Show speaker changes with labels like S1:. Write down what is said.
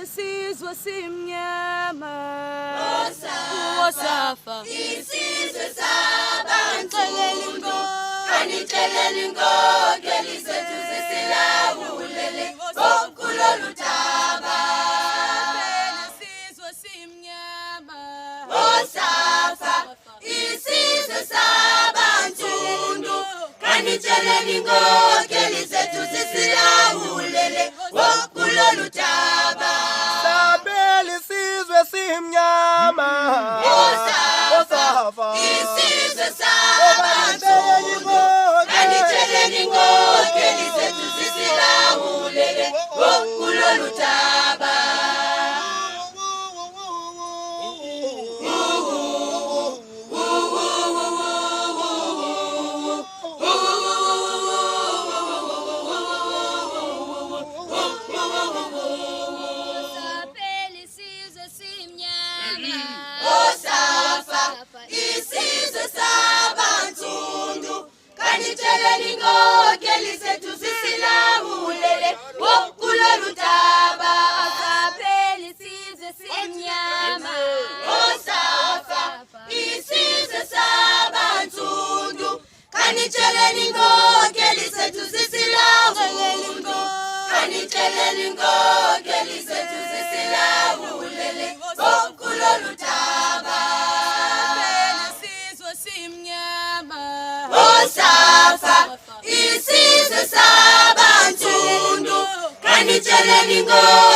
S1: isizwe simnyama
S2: Wosafa
S3: isizwe sabantu
S2: kanixeleli inkokeli zethu zisilawulele kulolu daba.
S1: isizwe simnyama
S2: Wosafa isizwe sabansundu kanixeleli inkokeli zethu zisilawulele kulolu daba.
S4: Sabela isizwe simnyama
S2: Wosafa isizwe sabansundu kanixeleli inkokeli zethu zisilawulele kulolu daba. Wosafa isizwe sabansundu kanixeleli inkokeli zethu zisilawulele kulolu daba. Wosafa isizwe sabansundu kanixeleli inkokeli zethu zisilawulele kanixeleli inkokeli zethu zisilawulele kulolu daba.
S1: isizwe simnyama
S2: Wosafa isizwe sabansundu kanixeleli inkokeli